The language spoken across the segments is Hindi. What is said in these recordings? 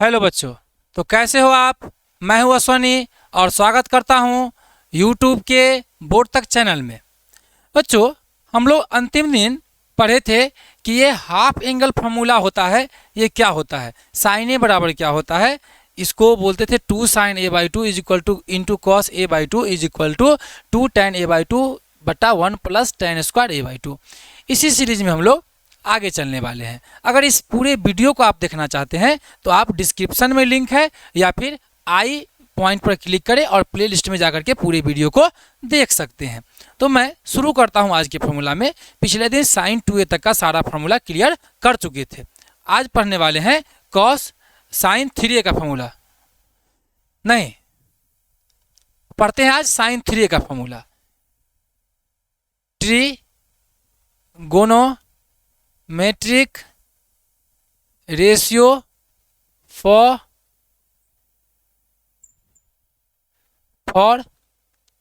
हेलो बच्चों, तो कैसे हो आप। मैं हूं अश्वनी और स्वागत करता हूं यूट्यूब के बोर्ड तक चैनल में। बच्चों, हम लोग अंतिम दिन पढ़े थे कि ये हाफ एंगल फार्मूला होता है। ये क्या होता है, साइन ए बराबर क्या होता है, इसको बोलते थे 2 sin a by 2 is equal to into cos a by 2 is equal to 2 tan a by 2 बटा 1 plus tan square a by 2। इसी सीरीज में हम लोग आगे चलने वाले हैं। अगर इस पूरे वीडियो को आप देखना चाहते हैं तो आप डिस्क्रिप्शन में लिंक है या फिर आई पॉइंट पर क्लिक करें और प्ले लिस्ट में जाकर के पूरे वीडियो को देख सकते हैं। तो मैं शुरू करता हूं आज के फार्मूला में। पिछले दिन साइन 2a तक का सारा फार्मूला क्लियर कर चुके थे। आज पढ़ने वाले हैं कॉस साइन 3a का फार्मूला। नहीं, पढ़ते हैं आज साइन 3a का formula. Trigonometric ratio for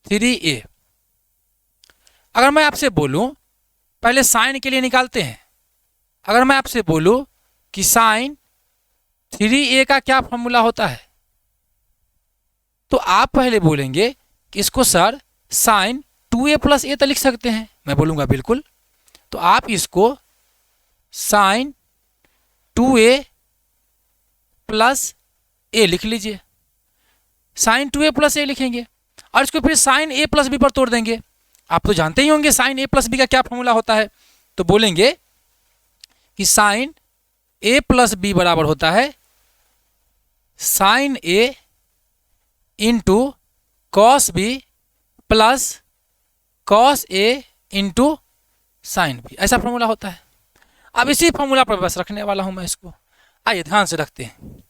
3a। अगर मैं आपसे बोलूं, पहले साइन के लिए निकालते हैं। अगर मैं आपसे बोलूं कि साइन 3a का क्या फॉर्मूला होता है, तो आप पहले बोलेंगे कि इसको सर साइन 2a प्लस ए तो लिख सकते हैं। मैं बोलूंगा बिल्कुल। तो आप इसको साइन 2a प्लस ए लिख लीजिए। साइन 2a प्लस ए लिखेंगे और इसको फिर साइन a प्लस बी पर तोड़ देंगे। आप तो जानते ही होंगे साइन a प्लस बी का क्या फॉर्मूला होता है। तो बोलेंगे कि साइन a प्लस बी बराबर होता है sine a into cos B plus cos a into sine b. ऐसा फॉर्मूला होता है। अब इसी फॉर्मूला पर बस रखने वाला हूं मैं इसको। आइए ध्यान से रखते हैं।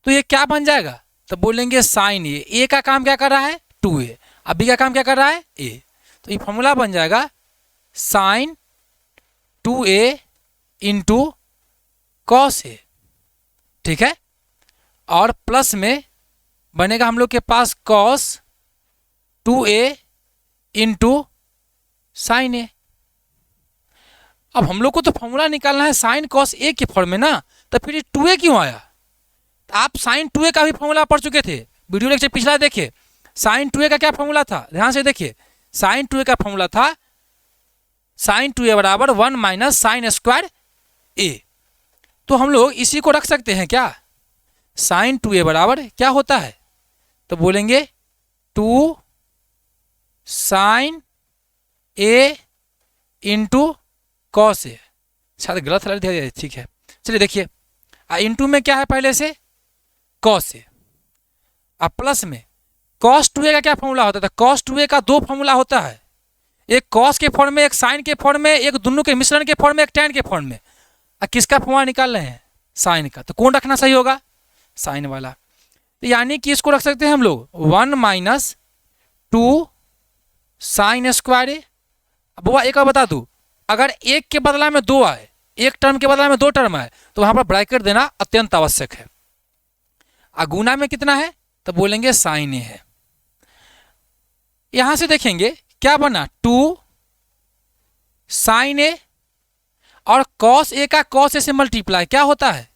तो ये क्या बन जाएगा, तो बोलेंगे साइन ए का काम क्या कर रहा है 2a, अब बी का काम क्या कर रहा है a। तो ये फॉर्मूला बन जाएगा साइन 2a इंटू कॉस ए। ठीक है, और प्लस में बनेगा हम लोग के पास कॉस 2a इंटू साइन ए। अब हम लोग को तो फॉर्मूला निकालना है साइन कॉस ए के फॉर्म में ना, तो फिर ये 2a क्यों आया। आप साइन 2a का भी फॉर्मूला पढ़ चुके थे, वीडियो लेक्चर पिछला देखिए। साइन 2a का क्या फॉर्मूला था, ध्यान से देखिए। साइन 2a का फॉर्मूला था साइन 2a बराबर 1 माइनस साइन स्क्वायर ए। तो हम लोग इसी को रख सकते हैं क्या, साइन 2a बराबर क्या होता है, तो बोलेंगे 2 साइन ए इंटू कॉस ए। शायद गलत लग दिया, ठीक है। चलिए देखिए, इंटू में क्या है पहले से कॉस ए, अब प्लस में कॉस 2a का क्या फॉर्मूला होता था। कॉस 2a का दो फॉर्मूला होता है, एक कॉस के फॉर्म में, एक साइन के फॉर्म में, एक दोनों के मिश्रण के फॉर्म में, एक टैन के फॉर्म में। अब किसका फॉर्मूला निकाल रहे हैं, साइन का। तो कौन रखना सही होगा, साइन वाला। तो यानी कि इसको रख सकते हैं हम लोग 1 माइनस 2 साइन स्क्वायर ए। अब वो एक और बता दूं, अगर एक के बदला में दो आए, एक टर्म के बदला में दो टर्म आए, तो वहां पर ब्रैकेट देना अत्यंत आवश्यक है। गुना में कितना है, तो बोलेंगे साइन ए है। यहां से देखेंगे क्या बना 2 साइन ए और कॉस ए का कॉस ए से मल्टीप्लाई क्या होता है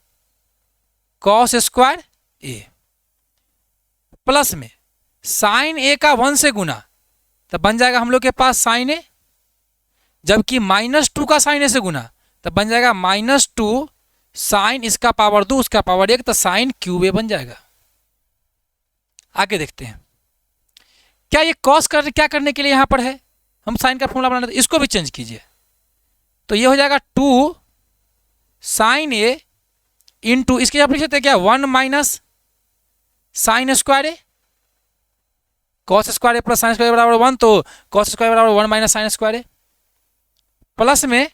कॉस स्क्वायर ए, प्लस में साइन ए का 1 से गुना, तो बन जाएगा हम लोग के पास साइन ए, जबकि -2 का साइन ए से गुना, तो बन जाएगा -2 साइन इसका पावर 2 उसका पावर 1, तो साइन क्यूब ए बन जाएगा। आगे देखते हैं क्या ये कॉस क्या करने के लिए यहां पर है, हम साइन का फॉर्मूला बनाना, तो इसको भी चेंज कीजिए। तो ये हो जाएगा 2 साइन ए इंटू, इसके आप लिख सकते हैं क्या 1 माइनस साइन स्क्वायर ए, कॉस स्क्वायर ए प्लस साइन स्क्वायर बराबर 1, तो कॉस स्क्वायर बराबर 1 माइनस साइन स्क्वायर ए, प्लस में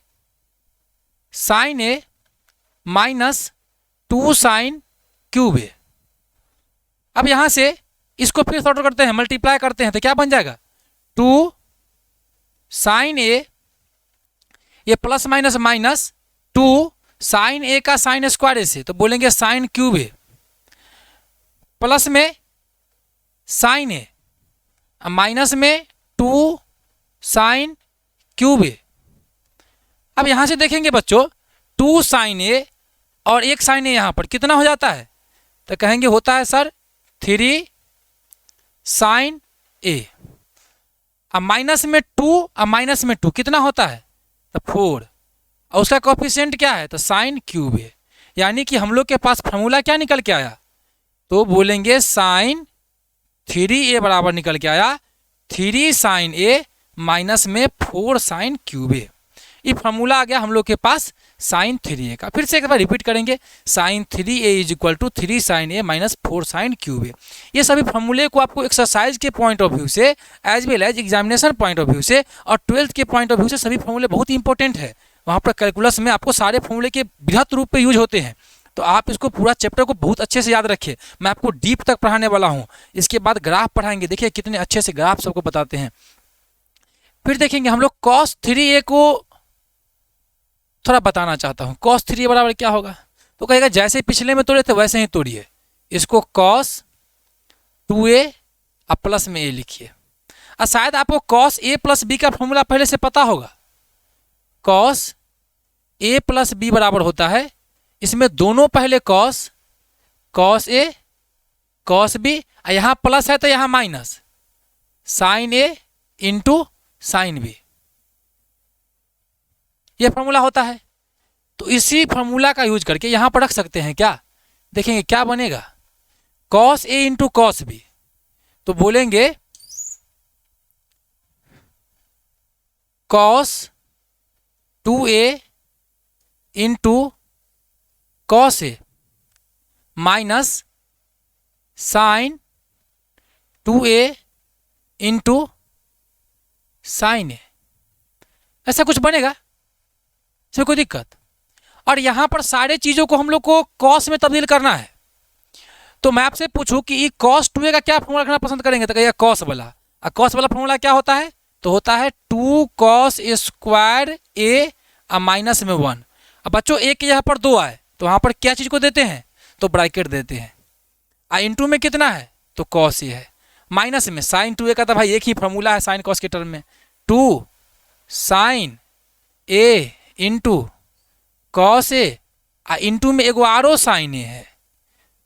sign A minus 2 sign cube ए। अब यहां से इसको फिर सॉर्ट करते हैं, मल्टीप्लाई करते हैं, तो क्या बन जाएगा 2 साइन ए, ये प्लस माइनस माइनस 2 साइन ए का साइन स्क्वायर ए से, तो बोलेंगे साइन क्यूब ए, प्लस में साइन ए माइनस में 2 साइन क्यूब ए। अब यहां से देखेंगे बच्चों 2 साइन ए और 1 साइन ए, यहां पर कितना हो जाता है तो कहेंगे होता है सर 3 साइन ए। अब माइनस में 2 और माइनस में 2 कितना होता है तो 4, और उसका कोफिशिएंट क्या है तो साइन क्यूब ए। यानी कि हम लोग के पास फॉर्मूला क्या निकल के आया, तो बोलेंगे साइन 3a बराबर निकल के आया 3 साइन ए माइनस में 4 साइन क्यूब ए। ये फॉर्मूला आ गया हम लोग के पास साइन 3a का। फिर से एक बार रिपीट करेंगे, sine 3a is equal to 3 sine A minus 4 sine cube A. ये सभी फॉर्मूले को आपको एक्सरसाइज के पॉइंट ऑफ व्यू से as well as examination point of view से और 12th के पॉइंट ऑफ व्यू से सभी फॉर्मूले बहुत इंपॉर्टेंट है। वहाँ पर कैलकुलस में आपको सारे फॉर्मूले के बृहत रूप पे यूज होते हैं, तो आप इसको पूरा चैप्टर को बहुत अच्छे से याद रखिए। मैं आपको डीप तक पढ़ाने वाला हूँ, इसके बाद ग्राफ पढ़ाएंगे, देखिए कितने अच्छे से ग्राफ सबको बताते हैं। फिर देखेंगे हम लोग cos 3a को थोड़ा बताना चाहता हूँ। cos 3a बराबर क्या होगा, तो कहेगा जैसे पिछले में तोड़े थे वैसे ही तोड़िए, इसको cos 2a और प्लस में a लिखिए। और शायद आपको cos a प्लस b का फॉर्मूला पहले से पता होगा। cos a प्लस b बराबर होता है, इसमें दोनों पहले cos a cos b, और यहाँ प्लस है तो यहाँ minus sine a into sine b, ये फॉर्मूला होता है। तो इसी फॉर्मूला का यूज करके यहाँ पर रख सकते हैं क्या, देखेंगे क्या बनेगा cos a into cos b, तो बोलेंगे cos 2a into cos a minus sine 2a into sine A, ऐसा कुछ बनेगा, इसमें कोई दिक्कत। और यहाँ पर सारे चीज़ों को हम लोग को cos में तब्दील करना है। तो मैं आपसे पूछूं कि ये cos 2a का क्या फॉर्मूला रखना पसंद करेंगे, तो कहिए cos वाला। और cos वाला फॉर्मूला क्या होता है, तो होता है 2 cos स्क्वायर a और माइनस में 1। अब बच्चों एक के यहाँ पर 2 आए तो वहाँ पर क्या चीज़ को देते हैं, तो ब्रैकेट देते हैं। और इंटू में कितना है, तो cos a है, माइनस में साइन 2a का तो भाई एक ही फॉर्मूला है साइन cos के टर्म में, 2 sine a into cos a, और इंटू में एगो आरो साइन ए है।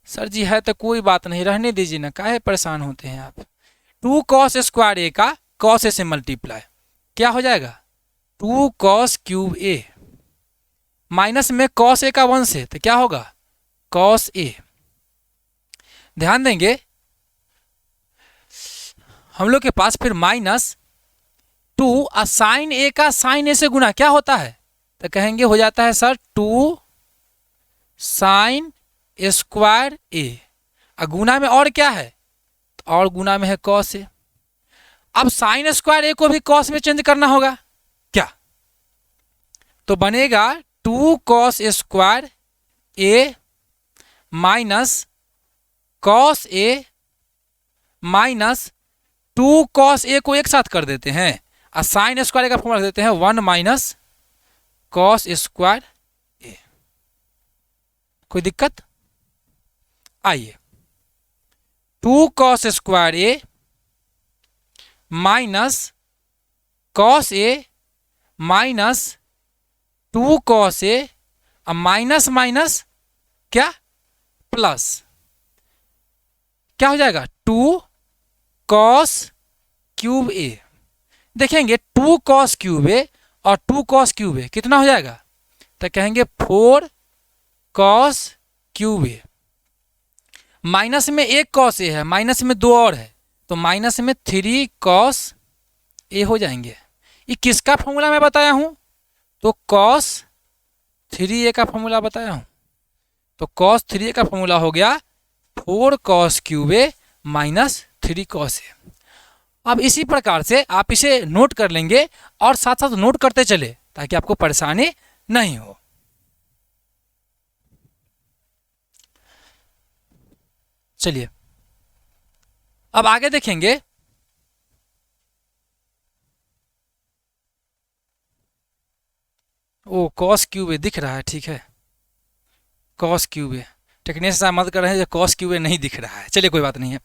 सर जी है तो कोई बात नहीं, रहने दीजिए ना, काहे परेशान होते हैं आप। 2 cos स्क्वायर a का cos a से मल्टीप्लाई क्या हो जाएगा 2 cos क्यूब a, माइनस में cos a का 1 से तो क्या होगा cos a। ध्यान देंगे हम लोग के पास फिर माइनस 2 और साइन a का साइन a से गुना क्या होता है, तो कहेंगे हो जाता है सर 2 साइन स्क्वायर a, और गुना में और क्या है, तो और गुना में है cos a। अब साइन स्क्वायर a को भी cos में चेंज करना होगा क्या, तो बनेगा 2 cos square a minus cos a minus 2 cos a को एक साथ कर देते हैं और साइन स्क्वायर का फॉर्मूला देते हैं 1 माइनस cos स्क्वायर a। कोई दिक्कत, आइए 2 cos square a minus cos a minus 2 cos a और माइनस माइनस क्या प्लस, क्या हो जाएगा 2 cos क्यूब a। देखेंगे 2 cos क्यूब a और 2 cos क्यूब a कितना हो जाएगा, तो कहेंगे 4 cos क्यूब a, माइनस में 1 cos a है, माइनस में 2 और है, तो माइनस में 3 cos a हो जाएंगे। ये किसका फॉर्मूला मैं बताया हूं, तो cos 3a का फॉर्मूला बताया हूं। तो cos 3a का फॉर्मूला हो गया 4 cos cube a minus 3 cos a। अब इसी प्रकार से आप इसे नोट कर लेंगे और साथ साथ नोट करते चले ताकि आपको परेशानी नहीं हो। चलिए अब आगे देखेंगे। ओ cos क्यूब a दिख रहा है, ठीक है cos क्यूब a, टेक्नीशियन मत कर रहे हैं, cos क्यूब a नहीं दिख रहा है, चलिए कोई बात नहीं है।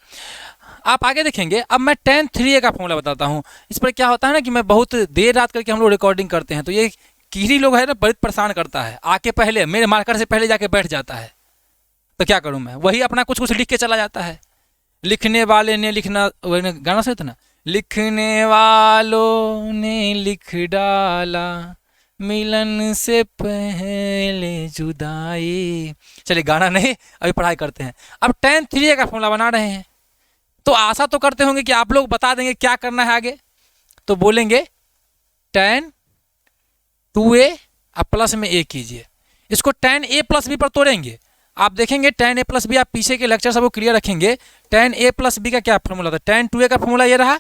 आप आगे देखेंगे। अब मैं tan 3a का फॉर्मूला बताता हूँ। इस पर क्या होता है ना कि मैं बहुत देर रात करके हम लोग रिकॉर्डिंग करते हैं, तो ये कीड़ी लोग है ना बहुत परेशान करता है, आके पहले मेरे मार्कर से पहले जाके बैठ जाता है, तो क्या करूँ मैं, वही अपना कुछ कुछ लिख के चला जाता है। लिखने वाले ने लिखना, वही गाना सुना था ना, लिखने वालों ने लिख डाला मिलन से पहले जुदाई। चलिए गाना नहीं, अभी पढ़ाई करते हैं। अब tan 3a का फॉर्मूला बना रहे हैं, तो आशा तो करते होंगे कि आप लोग बता देंगे क्या करना है आगे। तो बोलेंगे tan 2a आप प्लस में a कीजिए, इसको tan a प्लस b पर तोड़ेंगे। आप देखेंगे tan a प्लस बी, आप पीछे के लेक्चर सबको क्लियर रखेंगे। tan a प्लस बी का क्या फॉर्मूला था, tan 2a का फॉर्मूला ये रहा,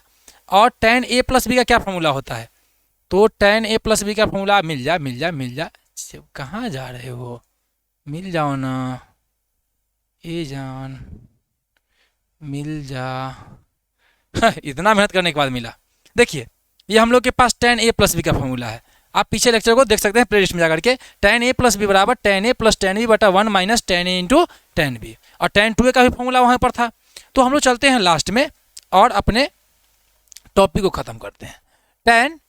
और tan a प्लस बी का क्या फॉर्मूला होता है। तो tan a प्लस बी का फॉर्मूला मिल जा मिल जा मिल जा, कहाँ जा रहे हो, मिल जाओ ना ए जान, मिल जा। इतना मेहनत करने के बाद मिला। देखिए ये हम लोग के पास tan a प्लस बी का फॉर्मूला है, आप पीछे लेक्चर को देख सकते हैं प्लेलिस्ट में जाकर के। tan a प्लस बी बराबर tan a plus tan b बटा 1 minus tan a into tan b, और tan 2a का भी फॉर्मूला वहाँ पर था। तो हम लोग चलते हैं लास्ट में और अपने टॉपिक को ख़त्म करते हैं। tan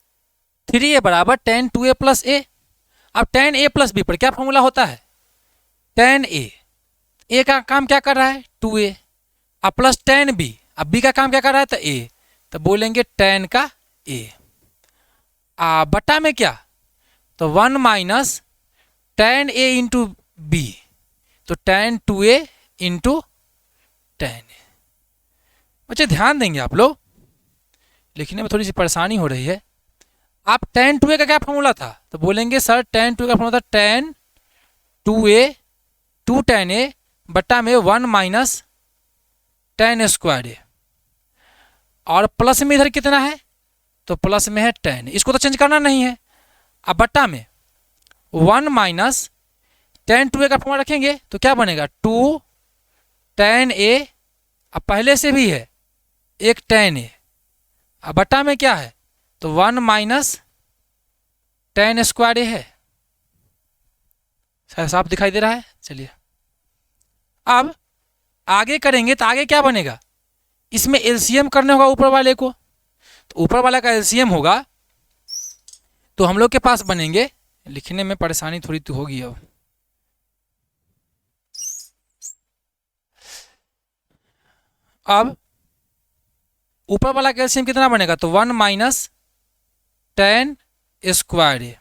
3a बराबर tan 2a प्लस a। अब tan a प्लस b पर क्या फॉर्मूला होता है, tan a का काम क्या कर रहा है 2a, अब प्लस tan b, अब b का काम क्या कर रहा है तो a, तो बोलेंगे tan का a बटा में क्या, तो 1 minus tan a into b, तो tan 2a into tan a। बच्चे ध्यान देंगे आप लोग, लिखने में थोड़ी सी परेशानी हो रही है। आप tan 2a का क्या फॉर्मूला था, तो बोलेंगे सर tan 2a का फॉर्मूला था tan 2a 2 tan a बटा में 1 माइनस tan स्क्वायर a, और प्लस में इधर कितना है, तो प्लस में है tan, इसको तो चेंज करना नहीं है। अब बटा में 1 माइनस tan 2a का फॉर्मूला रखेंगे तो क्या बनेगा 2 tan a, अब पहले से भी है एक tan a, अब बटा में क्या है तो 1 माइनस tan स्क्वायर a है। शायद साफ दिखाई दे रहा है। चलिए अब आगे करेंगे तो आगे क्या बनेगा, इसमें एलसीएम करने होगा ऊपर वाले को, तो ऊपर वाला का एलसीएम होगा तो हम लोग के पास बनेंगे, लिखने में परेशानी थोड़ी तो होगी। अब ऊपर वाला का एलसीएम कितना बनेगा, तो 1 माइनस tan स्क्वायर a,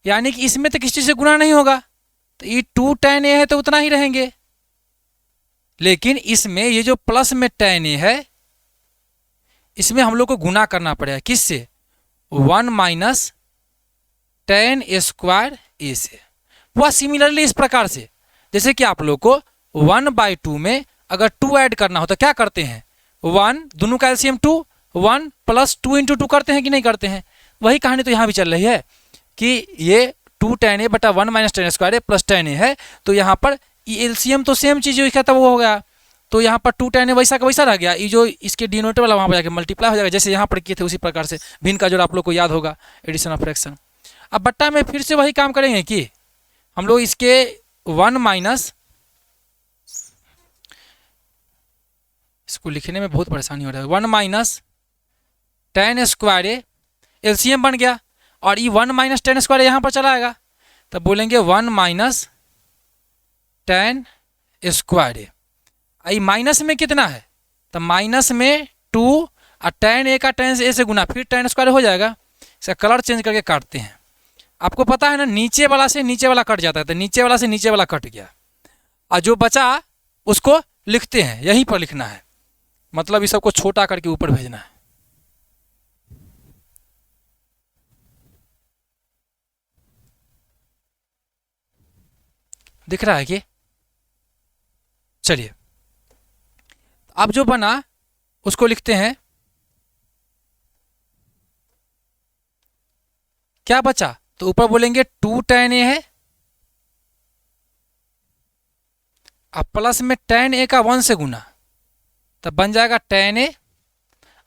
यानी कि इसमें तो किसी चीज से गुणा नहीं होगा, तो ये 2 tan a है तो उतना ही रहेंगे, लेकिन इसमें ये जो प्लस में tan a है इसमें हम लोग को गुना करना पड़ेगा, किससे 1 माइनस tan स्क्वायर a से। वह सिमिलरली इस प्रकार से, जैसे कि आप लोग को 1/2 में अगर 2 ऐड करना हो तो क्या करते हैं 1, दोनों का एलसीएम 2, 1 प्लस 2 इंटू 2 करते हैं कि नहीं करते हैं। वही कहानी तो यहाँ भी चल रही है कि ये 2 tan a बटा 1 minus tan square a plus tan a है, तो यहाँ पर एलसीएम तो सेम चीज़ जो लिखा था वो हो गया, तो यहाँ पर 2 tan a वैसा का वैसा रह गया, ये जो इसके डिनोटर वाला वहाँ पर जाकर मल्टीप्लाई हो जाएगा, जैसे यहाँ पर किए थे उसी प्रकार से भिन्न का जोड़ आप लोग को याद होगा, एडिशन ऑफ फ्रैक्शन। अब बट्टा में फिर से वही काम करेंगे कि हम लोग इसके 1 माइनस, इसको लिखने में बहुत परेशानी हो रहा है, 1 minus tan square a LCM बन गया, और ये 1 माइनस tan स्क्वायर यहाँ पर चला आएगा, तब बोलेंगे 1 minus tan square a। I minus में कितना है, तो माइनस में 2, और tan a का tan a से गुना फिर tan स्क्वायर हो जाएगा। इसका कलर चेंज करके काटते हैं, आपको पता है ना नीचे वाला से नीचे वाला कट जाता है, तो नीचे वाला से नीचे वाला कट गया, और जो बचा उसको लिखते हैं, यहीं पर लिखना है, मतलब इस सबको छोटा करके ऊपर भेजना है। दिख रहा है कि, चलिए अब जो बना उसको लिखते हैं, क्या बचा तो ऊपर बोलेंगे 2 tan a है, अब प्लस में tan a का 1 से गुना, तब बन जाएगा tan a,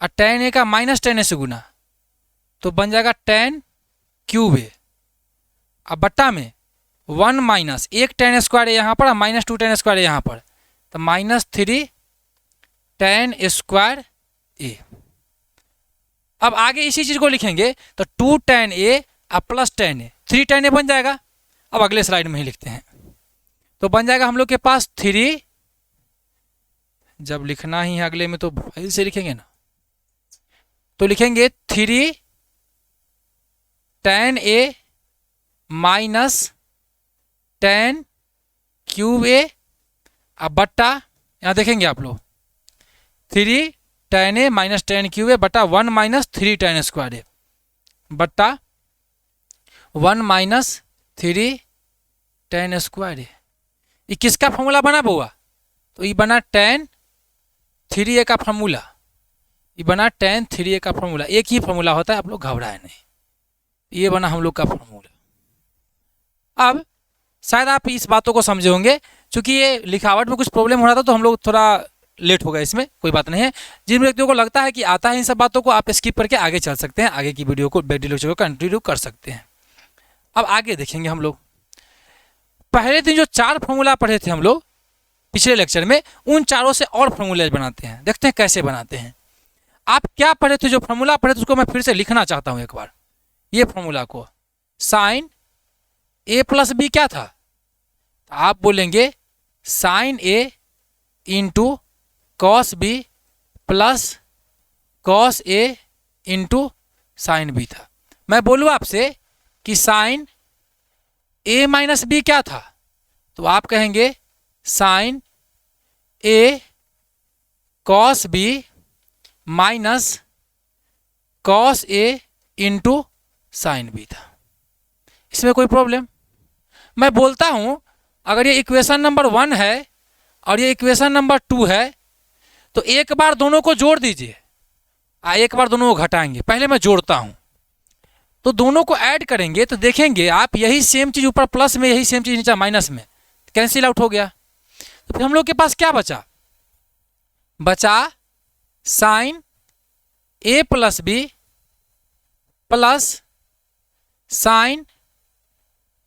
और tan a का माइनस tan a से गुना तो बन जाएगा tan क्यूब a। अब बट्टा में 1 माइनस एक tan स्क्वायर यहाँ पर, माइनस 2 tan स्क्वायर यहाँ पर, तो माइनस 3 tan स्क्वायर a। अब आगे इसी चीज को लिखेंगे तो 2 tan a और plus tan a, 3 tan a बन जाएगा। अब अगले स्लाइड में ही लिखते हैं, तो बन जाएगा हम लोग के पास 3, जब लिखना ही है अगले में तो फाइल से लिखेंगे ना, तो लिखेंगे 3 tan A minus tan cube A, अब बट्टा यहाँ देखेंगे आप लोग 3 tan A minus tan cube A बट्टा 1 माइनस 3 tan स्क्वायर A बट्टा 1 माइनस 3 tan स्क्वायर A। ये किसका फॉर्मूला बना बुआ? तो ये बना tan 3A का फॉर्मूला, ये बना tan 3A का फॉर्मूला। एक ही फॉर्मूला होता है, आप लोग घबराए नहीं। ये बना हम लोग का फॉर्मूला। अब शायद आप इस बातों को समझे होंगे, क्योंकि ये लिखावट में कुछ प्रॉब्लम हो रहा था तो हम लोग थोड़ा लेट हो गए, इसमें कोई बात नहीं है। जिन व्यक्तियों को लगता है कि आता है इन सब बातों को, आप स्किप करके आगे चल सकते हैं, आगे की वीडियो को लेक्चर को कंटिन्यू कर सकते हैं। अब आगे देखेंगे हम लोग। पहले दिन जो 4 फॉर्मूला पढ़े थे हम लोग पिछले लेक्चर में, उन चारों से और फॉर्मूले बनाते हैं। देखते हैं कैसे बनाते हैं। आप क्या पढ़े थे, जो फॉर्मूला पढ़े थे उसको मैं फिर से लिखना चाहता हूं एक बार। ये फॉर्मूला को साइन A प्लस बी क्या था? तो आप बोलेंगे sine A into cos B plus cos A into sine b था। मैं बोलूँ आपसे कि साइन A माइनस बी क्या था? तो आप कहेंगे sine A cos B minus cos A into sine b था। इसमें कोई प्रॉब्लम? मैं बोलता हूं अगर ये इक्वेशन नंबर 1 है और ये इक्वेशन नंबर 2 है, तो एक बार दोनों को जोड़ दीजिए, एक बार दोनों को घटाएंगे। पहले मैं जोड़ता हूं, तो दोनों को ऐड करेंगे तो देखेंगे आप यही सेम चीज ऊपर प्लस में, यही सेम चीज नीचे माइनस में, कैंसिल आउट हो गया। तो फिर हम लोग के पास क्या बचा? बचा sine A plus B plus sine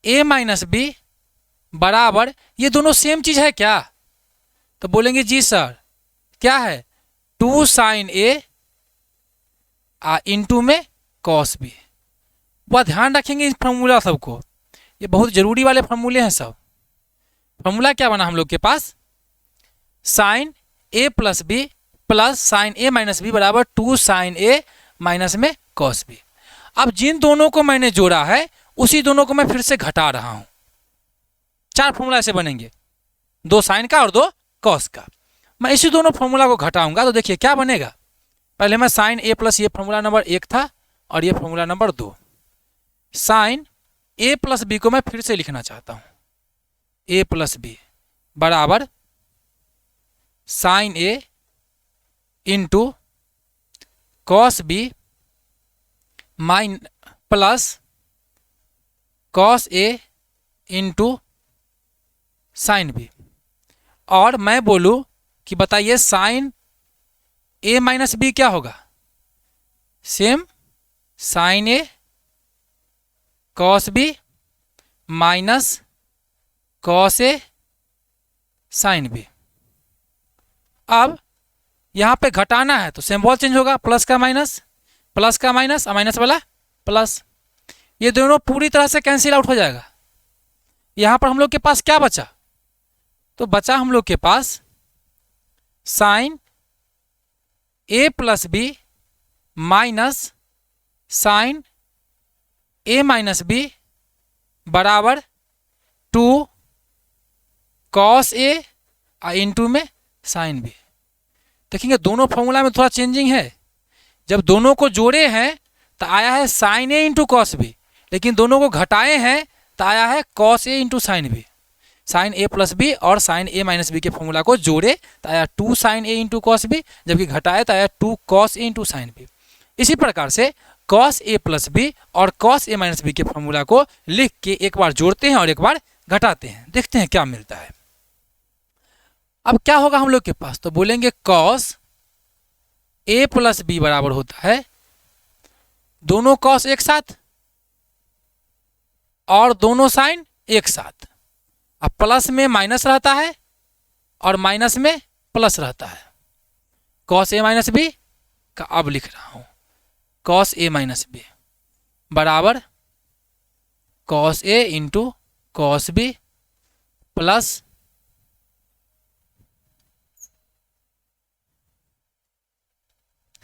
A minus B बराबर, ये दोनों सेम चीज है क्या? तो बोलेंगे जी सर, क्या है? 2 साइन A इंटू में कॉस बी। वह ध्यान रखेंगे इस फॉर्मूला सबको, ये बहुत जरूरी वाले फॉर्मूले हैं सब। फॉर्मूला क्या बना हम लोग के पास? Sine A plus B plus sine A minus B बराबर 2 साइन A माइनस में कॉस बी। अब जिन दोनों को मैंने जोड़ा है उसी दोनों को मैं फिर से घटा रहा हूं। 4 फॉर्मूला ऐसे बनेंगे, 2 साइन का और 2 कॉस का। मैं इसी दोनों फॉर्मूला को घटाऊंगा तो देखिए क्या बनेगा। पहले मैं साइन A प्लस, ये फॉर्मूला नंबर 1 था और ये formula number 2। Sine A plus b को मैं फिर से लिखना चाहता हूं। A प्लस बी बराबर sine A into cos B plus cos A into sine B. और मैं बोलूं कि बताइए साइन A माइनस बी क्या होगा? Same sine A cos B minus cos A sine B. अब यहां पे घटाना है तो सिंबल चेंज होगा, प्लस का माइनस और माइनस वाला प्लस। ये दोनों पूरी तरह से कैंसिल आउट हो जाएगा। यहां पर हम लोग के पास क्या बचा? तो बचा हम लोग के पास sine A plus B minus sine A minus B बराबर 2 कॉस A इंटू में साइन बी। देखेंगे दोनों फॉर्मूला में थोड़ा चेंजिंग है। जब दोनों को जोड़े हैं तो आया है sine A into cos b, लेकिन दोनों को घटाए हैं तो आया है cos A into sine b. Sine A plus b और साइन A माइनस बी के फॉर्मूला को जोड़े तो आया 2 sine A into cos b, जबकि घटाए तो आया 2 cos A into sine b. इसी प्रकार से कॉस A प्लस बी और कॉस A माइनस बी के फॉर्मूला को लिख के एक बार जोड़ते हैं और एक बार घटाते हैं, देखते हैं क्या मिलता है। अब क्या होगा हम लोग के पास? तो बोलेंगे कॉस A प्लस बी बराबर होता है दोनों कॉस एक साथ और दोनों साइन एक साथ। अब प्लस में माइनस रहता है और माइनस में प्लस रहता है। कॉस A माइनस बी का अब लिख रहा हूं कॉस A माइनस बी बराबर cos A into cos B plus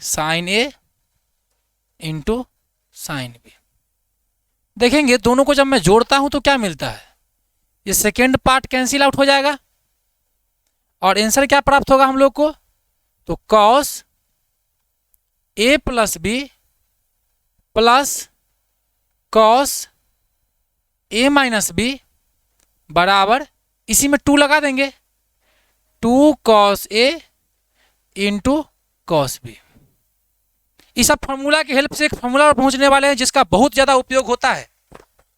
sine A into sine B. देखेंगे दोनों को जब मैं जोड़ता हूं तो क्या मिलता है, ये सेकेंड पार्ट कैंसिल आउट हो जाएगा और आंसर क्या प्राप्त होगा हम लोग को, तो cos A plus B plus cos A minus B बराबर, इसी में 2 लगा देंगे, 2 cos A into cos B. इस सब फॉर्मूला की हेल्प से एक फॉर्मूला पर पहुंचने वाले हैं जिसका बहुत ज़्यादा उपयोग होता है,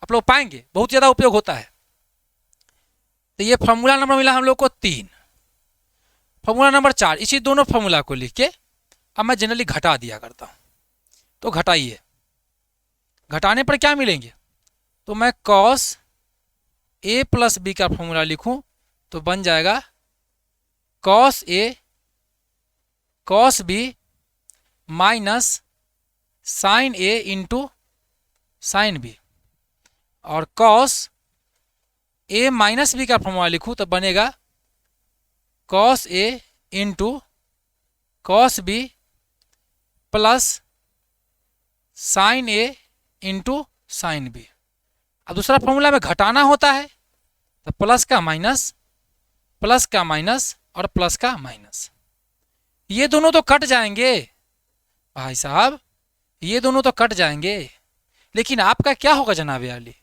आप लोग पाएंगे बहुत ज़्यादा उपयोग होता है। तो ये फॉर्मूला नंबर मिला हम लोग को 3। फॉर्मूला नंबर 4, इसी दोनों फॉर्मूला को लिख के अब मैं जनरली घटा दिया करता हूँ, तो घटाइए, घटाने पर क्या मिलेंगे, तो मैं कॉस ए प्लस बी का फॉर्मूला लिखूं तो बन जाएगा cos A cos B minus sine A into sine B, और कॉस ए माइनस बी का फॉर्मूला लिखूं तो बनेगा cos A into cos B plus sine A into sine B. अब दूसरा फॉर्मूला में घटाना होता है तो प्लस का माइनस और प्लस का माइनस, ये दोनों तो कट जाएंगे भाई साहब, ये दोनों तो कट जाएंगे, लेकिन आपका क्या होगा जनाब Ali,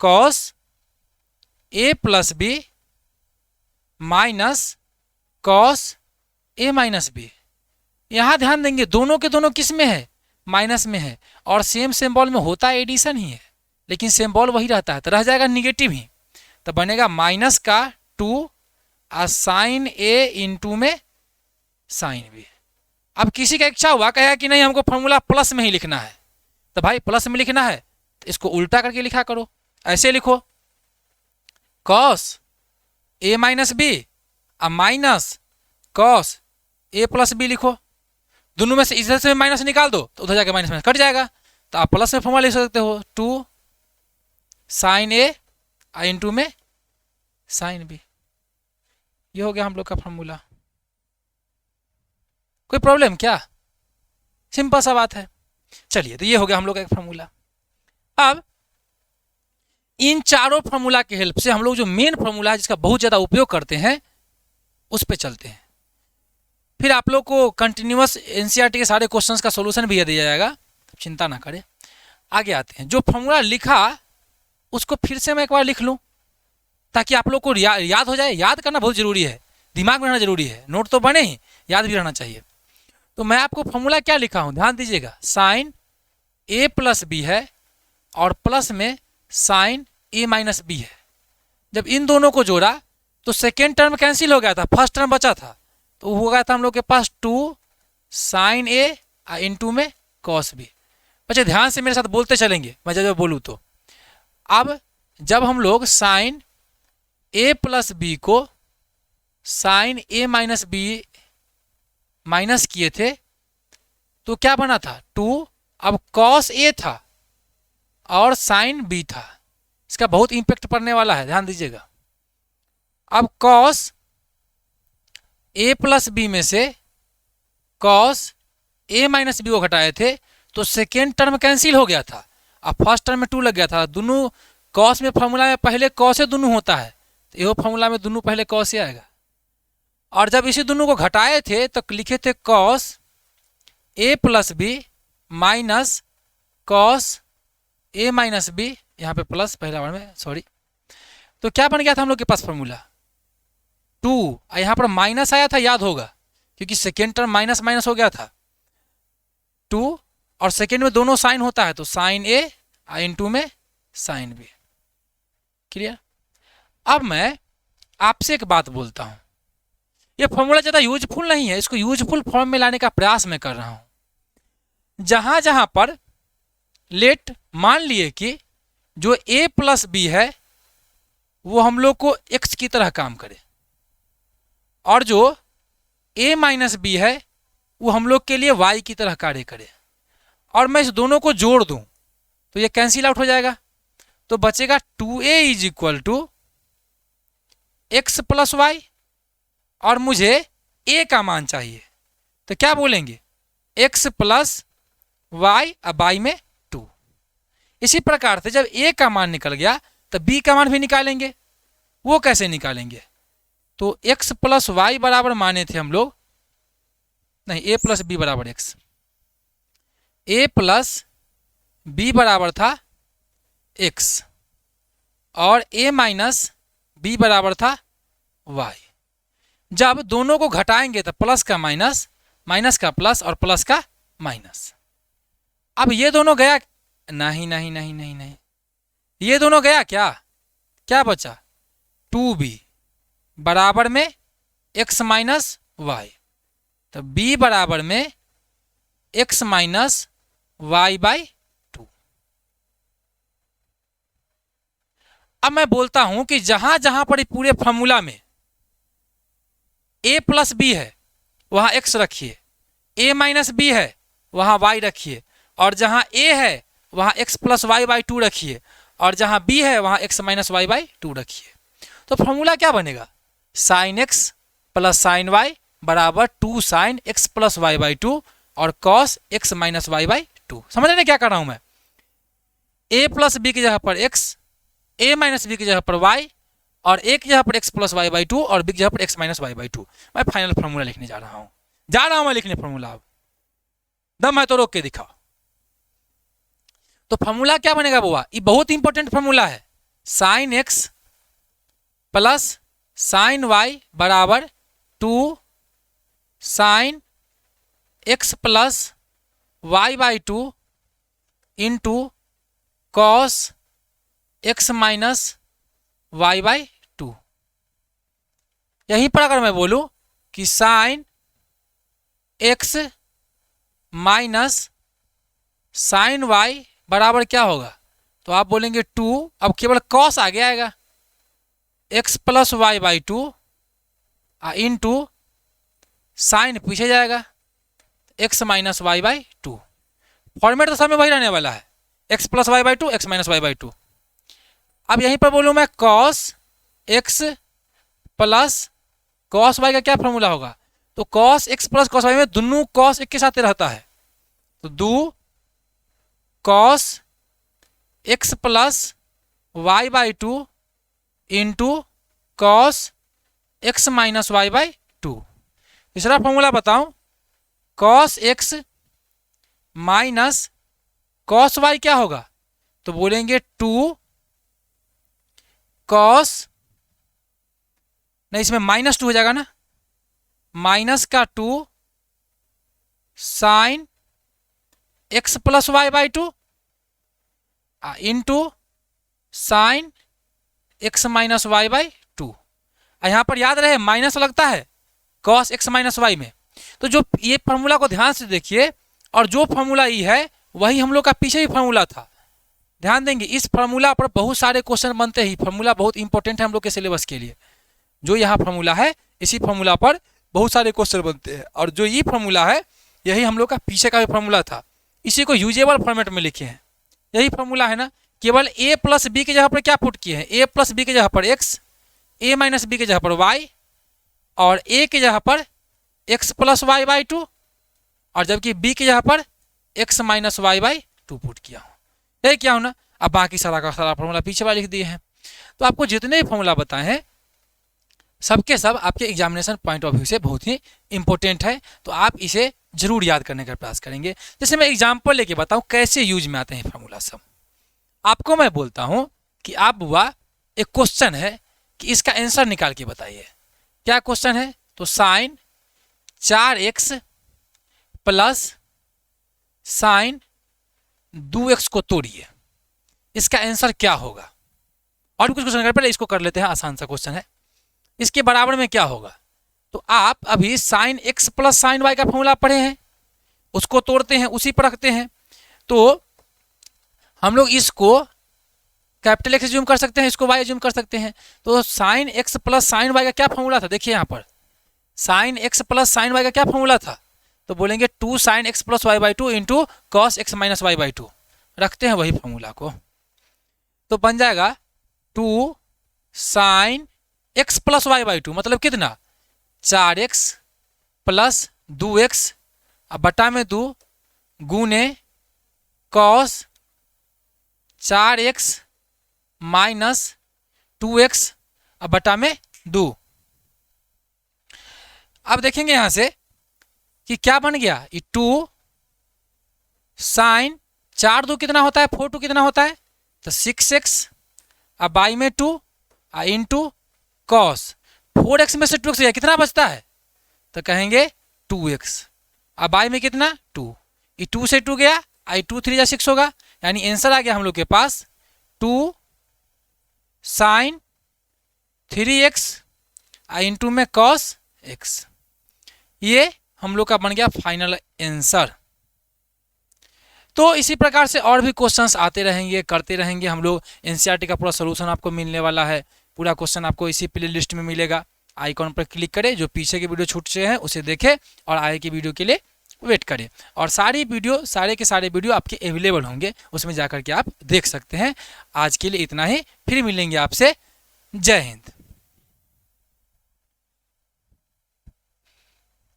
cos A plus B minus cos A minus B. यहां ध्यान देंगे दोनों के दोनों किस में है, माइनस में है, और सेम सिंबल में होता है एडिशन ही है, लेकिन सिंबल वही रहता है तो रह जाएगा निगेटिव ही, तो बनेगा माइनस का 2 और साइन ए इंटू में साइन बी। अब किसी का इच्छा हुआ कहेगा कि नहीं हमको फॉर्मूला प्लस में ही लिखना है, तो भाई प्लस में लिखना है तो इसको उल्टा करके लिखा करो, ऐसे लिखो कॉस ए माइनस बी और minus cos A plus B लिखो, दोनों में से इधर से माइनस निकाल दो तो उधर जाके माइनस माइनस कट जाएगा, तो आप प्लस में फॉर्मूला लिख सकते हो 2 साइन ए इंटू में साइन बी। ये हो गया हम लोग का फॉर्मूला। कोई प्रॉब्लम क्या, सिंपल सा बात है। चलिए तो ये हो गया हम लोग का एक फॉर्मूला। अब इन चारों फॉर्मूला की हेल्प से हम लोग जो मेन फॉर्मूला है जिसका बहुत ज़्यादा उपयोग करते हैं उस पे चलते हैं, फिर आप लोग को कंटिन्यूअस एनसीईआरटी के सारे क्वेश्चंस का सॉल्यूशन भी दिया जाएगा, चिंता ना करें। आगे आते हैं, जो फॉर्मूला लिखा उसको फिर से मैं एक बार लिख लूँ ताकि आप लोग को याद हो जाए। याद करना बहुत ज़रूरी है, दिमाग में रहना जरूरी है, नोट तो बने ही, याद भी रहना चाहिए। तो मैं आपको फॉर्मूला क्या लिखा हूँ ध्यान दीजिएगा, साइन ए प्लस बी है और प्लस में साइन ए माइनस बी है। जब इन दोनों को जोड़ा तो सेकेंड टर्म कैंसिल हो गया था, फर्स्ट टर्म बचा था, तो हो गया था हम लोग के पास 2 साइन ए इंटू में कॉस बी। बच्चे ध्यान से मेरे साथ बोलते चलेंगे, मैं जब बोलूँ तो। अब जब हम लोग साइन ए प्लस बी को sign A minus B minus किए थे तो क्या बना था 2, अब कॉस ए था और साइन बी था, इसका बहुत इंपैक्ट पड़ने वाला है, ध्यान दीजिएगा। अब कॉस ए प्लस बी में से कॉस ए माइनस बी को घटाए थे तो सेकेंड टर्म कैंसिल हो गया था, अब फर्स्ट टर्म में 2 लग गया था। दोनों कॉस में फॉर्मूला में पहले कॉस से दोनों होता है, तो यह फॉर्मूला में दोनों पहले कॉस से आएगा। और जब इसी दोनों को घटाए थे तो लिखे थे cos A plus B minus cos A minus B, यहाँ पे प्लस पहला बार में सॉरी, तो क्या बन गया था हम लोग के पास फॉर्मूला 2, यहाँ पर माइनस आया था, याद होगा क्योंकि सेकेंड टर्म माइनस माइनस हो गया था 2, और सेकेंड में दोनों साइन होता है तो साइन ए इंटू में साइन बी। क्लियर। अब मैं आपसे एक बात बोलता हूँ, ये फॉर्मूला ज़्यादा यूजफुल नहीं है, इसको यूजफुल फॉर्म में लाने का प्रयास मैं कर रहा हूँ। जहाँ जहाँ पर लेट मान लिए कि जो a प्लस बी है वो हम लोग को x की तरह काम करे और जो a माइनस बी है वो हम लोग के लिए y की तरह कार्य करे, और मैं इस दोनों को जोड़ दूं तो ये कैंसिल आउट हो जाएगा, तो बचेगा 2a is equal to x plus y और मुझे ए का मान चाहिए, तो क्या बोलेंगे एक्स प्लस वाई और वाई में 2। इसी प्रकार से जब ए का मान निकल गया तो बी का मान भी निकालेंगे। वो कैसे निकालेंगे, तो एक्स प्लस वाई बराबर माने थे हम लोग, नहीं ए प्लस बी बराबर एक्स, ए प्लस बी बराबर था एक्स और ए माइनस बी बराबर था वाई। जब दोनों को घटाएंगे तो प्लस का माइनस, माइनस का प्लस और प्लस का माइनस। अब ये दोनों गया, नहीं नहीं नहीं नहीं नहीं, ये दोनों गया, क्या क्या बचा 2b बराबर में x माइनस वाई, तो b बराबर में x माइनस वाई बाई 2। अब मैं बोलता हूं कि जहां जहां पर पूरे फॉर्मूला में a प्लस बी है वहां x रखिए, a माइनस बी है वहां y रखिए, और जहां a है वहां x प्लस वाई बाई 2 रखिए, और जहां b है वहां x माइनस वाई बाई 2 रखिए। तो फॉर्मूला क्या बनेगा, sine x plus sine y बराबर 2 sine x plus y by 2 और cos x minus y by 2। समझ रहे हैं क्या कर रहा हूं मैं, a प्लस बी की जगह पर x, a माइनस बी की जगह पर y, और a की जगह पर x प्लस वाई बाई 2 और b की जगह पर x माइनस वाई बाई 2। मैं फाइनल फॉर्मूला लिखने जा रहा हूं मैं लिखने फॉर्मूला। अब दम है तो रोक के दिखाओ। तो फॉर्मूला क्या बनेगा बुआ, ये बहुत इंपॉर्टेंट फॉर्मूला है, sine x plus sine y बराबर 2 sine x plus y by 2 into cos x minus y by 2। यहीं पर अगर मैं बोलूं कि sine x minus sine y बराबर क्या होगा, तो आप बोलेंगे 2, अब केवल कॉस आगे आएगा, x plus y by 2 into sine पीछे जाएगा x minus y by 2। Format तो सब में वही रहने वाला है, x plus y by 2 x minus y by 2। अब यहीं पर बोलूँ मैं cos x plus cos y का क्या फॉर्मूला होगा, तो cos x plus cos y में दोनों कॉस एक के साथ रहता है, तो 2 cos x plus y by 2 into cos x minus y by 2। तीसरा फॉर्मूला बताऊं, cos x minus cos y क्या होगा, तो बोलेंगे 2 कॉस, नहीं इसमें माइनस 2 हो जाएगा ना, माइनस का 2 sine x plus y by 2 into sine x minus y by 2। यहां पर याद रहे माइनस लगता है कॉस x माइनस वाई में, तो जो ये फॉर्मूला को ध्यान से देखिए, और जो फॉर्मूला ये है वही हम लोग का पीछे भी फॉर्मूला था। ध्यान देंगे इस फॉर्मूला पर बहुत सारे क्वेश्चन बनते ही, फॉर्मूला बहुत इंपॉर्टेंट है हम लोग के सिलेबस के लिए। जो यहाँ फॉर्मूला है इसी फॉर्मूला पर बहुत सारे क्वेश्चन बनते हैं, और जो ये फॉर्मूला है यही हम लोग का पीछे का भी फॉर्मूला था, इसी को यूजेबल फॉर्मेट में लिखे हैं। यही फॉर्मूला है ना, केवल a प्लस बी की जगह पर क्या पुट किए हैं, a प्लस बी की जगह पर x, a माइनस बी की जगह पर y, और a की जगह पर x प्लस वाई बाई 2, और जबकि b की जगह पर x minus y by 2 put किया हूँ। यही क्या हो ना, अब बाकी सारा का सारा फॉर्मूला पीछे वाले लिख दिए हैं। तो आपको जितने भी फॉर्मूला बताए हैं सबके सब आपके एग्जामिनेशन पॉइंट ऑफ व्यू से बहुत ही इंपॉर्टेंट है, तो आप इसे जरूर याद करने का प्रयास करेंगे। जैसे मैं एग्जाम्पल लेके बताऊं कैसे यूज में आते हैं फॉर्मूला सब। आपको मैं बोलता हूं कि आप बुआ एक क्वेश्चन है कि इसका आंसर निकाल के बताइए। क्या क्वेश्चन है, तो sign 4x plus sign 2x को तोड़िए, इसका आंसर क्या होगा। और भी कुछ क्वेश्चन पहले इसको कर लेते हैं, आसान सा क्वेश्चन है। इसके बराबर में क्या होगा, तो आप अभी sine x plus sine y का फॉर्मूला पढ़े हैं, उसको तोड़ते हैं उसी पर रखते हैं। तो हम लोग इसको कैपिटल x जूम कर सकते हैं, इसको y जूम कर सकते हैं। तो sine x plus sine y का क्या फॉर्मूला था, देखिए यहाँ पर sine x plus sine y का क्या फॉर्मूला था, तो बोलेंगे 2 sine x plus y by 2 into cos x minus y by 2। रखते हैं वही फॉर्मूला को, तो बन जाएगा 2 sine x plus y by two मतलब कितना 4x प्लस 2x अब बटा में 2 गुने कॉस 4x माइनस 2x अब बटा में 2। अब देखेंगे यहां से कि क्या बन गया, ये 2 साइन 4 2 कितना होता है 4 2 कितना होता है तो 6x अब बाई में 2 इंटू कॉस 4x में से 2x गया कितना बचता है तो कहेंगे 2x अब बाई में कितना 2 ये 2 से 2 गया आई 2 3 या 6 होगा, यानी आंसर आ गया हम लोग के पास 2 साइन 3x इंटू में कॉस x। ये हम लोग का बन गया फाइनल आंसर। तो इसी प्रकार से और भी क्वेश्चंस आते रहेंगे, करते रहेंगे हम लोग। एनसीईआरटी का पूरा सॉल्यूशन आपको मिलने वाला है, पूरा क्वेश्चन आपको इसी प्ले लिस्ट में मिलेगा। आइकॉन पर क्लिक करें, जो पीछे के वीडियो छूट से हैं उसे देखें और आगे की वीडियो के लिए वेट करें। और सारी वीडियो सारे के सारे वीडियो आपके अवेलेबल होंगे, उसमें जाकर के आप देख सकते हैं। आज के लिए इतना ही, फिर मिलेंगे आपसे। जय हिंद।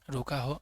रोका हो।